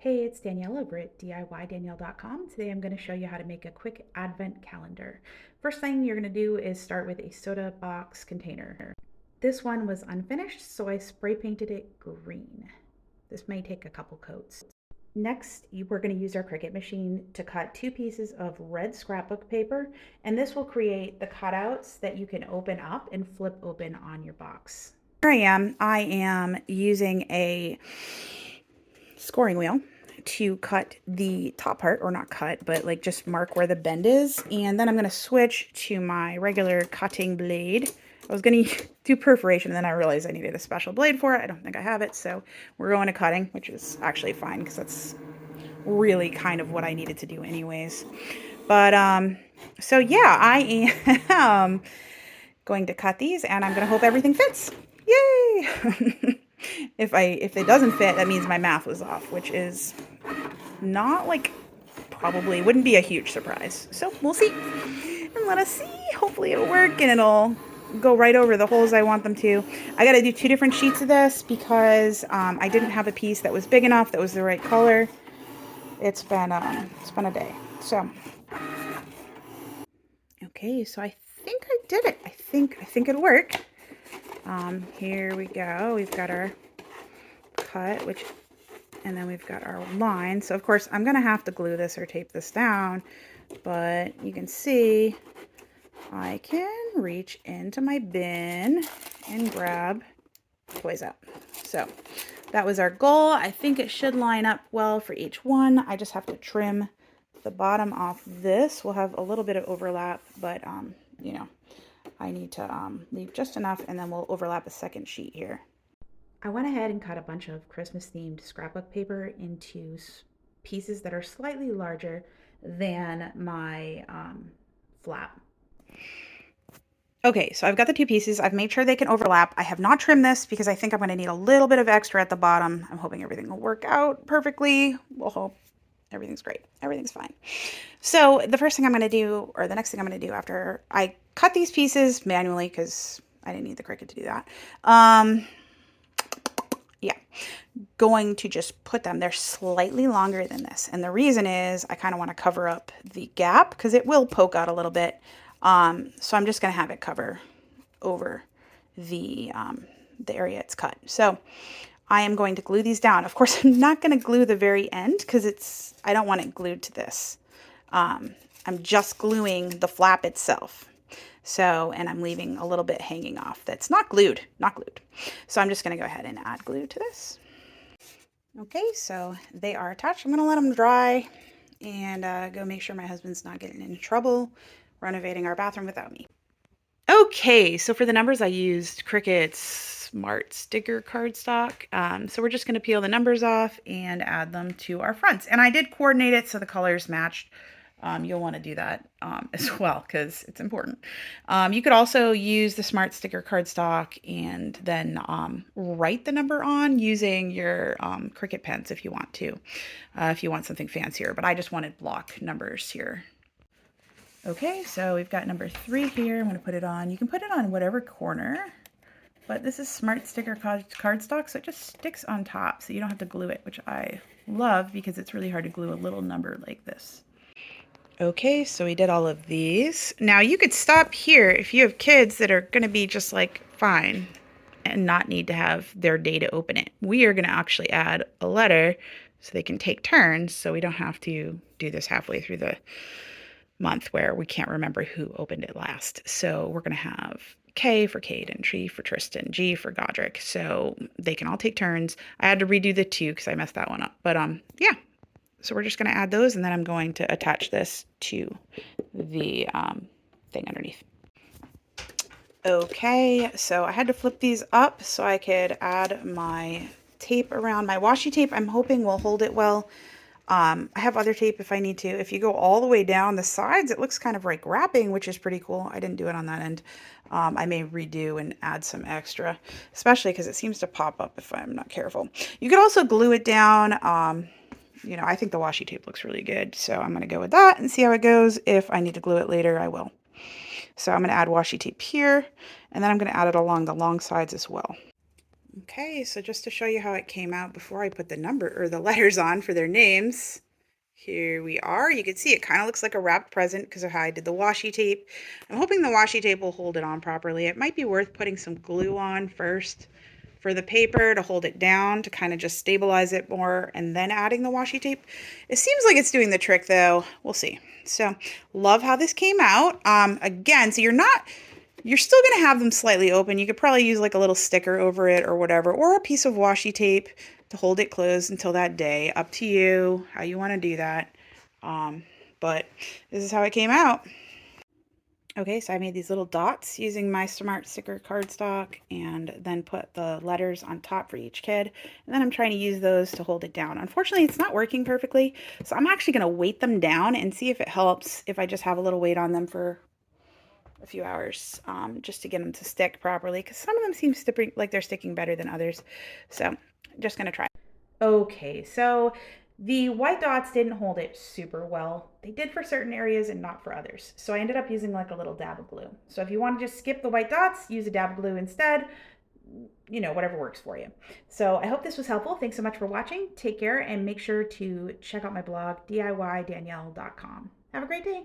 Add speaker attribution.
Speaker 1: Hey, it's Danielle over at DIYDanielle.com. Today I'm going to show you how to make a quick advent calendar. First thing you're going to do is start with a soda box container. This one was unfinished, so I spray painted it green. This may take a couple coats. Next, we're going to use our Cricut machine to cut 2 pieces of red scrapbook paper, and this will create the cutouts that you can open up and flip open on your box. Here I am using a scoring wheel to cut the top part, or not cut, but like just mark where the bend is. And then I'm going to switch to my regular cutting blade. I was going to do perforation, and then I realized I needed a special blade for it. I don't think I have it, so we're going to cutting, which is actually fine because that's really kind of what I needed to do anyways. But so yeah, I am going to cut these, and I'm going to hope everything fits. Yay! If it doesn't fit, that means my math was off, which is not like, probably wouldn't be a huge surprise. So we'll see, and let us see. Hopefully it'll work and it'll go right over the holes I want them to. I got to do 2 different sheets of this because I didn't have a piece that was big enough that was the right color. It's been a day. So okay, so I think I did it. I think it'll work. Here we go. We've got our cut, and then we've got our line. So of course I'm gonna have to glue this or tape this down, but you can see I can reach into my bin and grab 𝐭𝐡𝐢𝐤𝐞. So that was our goal. I think it should line up well for each one. I just have to trim the bottom off this. We'll have a little bit of overlap, but you know, I need to leave just enough, and then we'll overlap a second sheet here. I went ahead and cut a bunch of Christmas themed scrapbook paper into pieces that are slightly larger than my flap. Okay, so I've got the 2 pieces. I've made sure they can overlap. I have not trimmed this because I think I'm going to need a little bit of extra at the bottom. I'm hoping everything will work out perfectly. We'll hope everything's great. Everything's fine. So the first thing I'm going to do, or the next thing I'm going to do after I cut these pieces manually, because I didn't need the Cricut to do that, yeah, going to just put them, they're slightly longer than this. And the reason is I kind of want to cover up the gap because it will poke out a little bit. So I'm just going to have it cover over the area it's cut. So I am going to glue these down. Of course, I'm not going to glue the very end because I don't want it glued to this. I'm just gluing the flap itself. So, and I'm leaving a little bit hanging off that's not glued, So I'm just going to go ahead and add glue to this. Okay, so they are attached. I'm going to let them dry and go make sure my husband's not getting into trouble renovating our bathroom without me. Okay, so for the numbers I used Cricut's Smart Sticker cardstock. So we're just going to peel the numbers off and add them to our fronts. And I did coordinate it so the colors matched. You'll want to do that as well because it's important. You could also use the Smart Sticker cardstock and then write the number on using your Cricut pens if you want to, if you want something fancier. But I just wanted block numbers here. Okay, so we've got number 3 here. I'm going to put it on. You can put it on whatever corner, but this is Smart Sticker cardstock, so it just sticks on top, so you don't have to glue it, which I love because it's really hard to glue a little number like this. Okay, so we did all of these. Now you could stop here if you have kids that are going to be just like fine and not need to have their day to open it. We are going to actually add a letter so they can take turns, so we don't have to do this halfway through the month where we can't remember who opened it last. So we're going to have K for Caden, T for Tristan, G for Godric, so they can all take turns. I had to redo the 2 because I messed that one up, but yeah. So we're just going to add those, and then I'm going to attach this to the thing underneath. Okay, so I had to flip these up so I could add my tape around. My washi tape, I'm hoping will hold it well. I have other tape if I need to. If you go all the way down the sides, it looks kind of like wrapping, which is pretty cool. I didn't do it on that end. I may redo and add some extra, especially because it seems to pop up if I'm not careful. You could also glue it down. You know, I think the washi tape looks really good, so I'm going to go with that and see how it goes. If I need to glue it later, I will. So I'm going to add washi tape here, and then I'm going to add it along the long sides as well. Okay, so just to show you how it came out before I put the number or the letters on for their names, here we are. You can see it kind of looks like a wrapped present because of how I did the washi tape. I'm hoping the washi tape will hold it on properly. It might be worth putting some glue on first for the paper to hold it down, to kind of just stabilize it more, and then adding the washi tape. It seems like it's doing the trick though. We'll see. So love how this came out. Again, so you're still going to have them slightly open. You could probably use like a little sticker over it or whatever, or a piece of washi tape to hold it closed until that day. Up to you how you want to do that. But this is how it came out. Okay, so I made these little dots using my Smart Sticker cardstock and then put the letters on top for each kid. And then I'm trying to use those to hold it down. Unfortunately, it's not working perfectly, so I'm actually going to weight them down and see if it helps if I just have a little weight on them for a few hours, just to get them to stick properly, because some of them seem to be like they're sticking better than others. So I'm just going to try. Okay, so the white dots didn't hold it super well. They did for certain areas and not for others. So I ended up using like a little dab of glue. So if you want to just skip the white dots, use a dab of glue instead. You know, whatever works for you. So I hope this was helpful. Thanks so much for watching. Take care and make sure to check out my blog, DIYDanielle.com. Have a great day.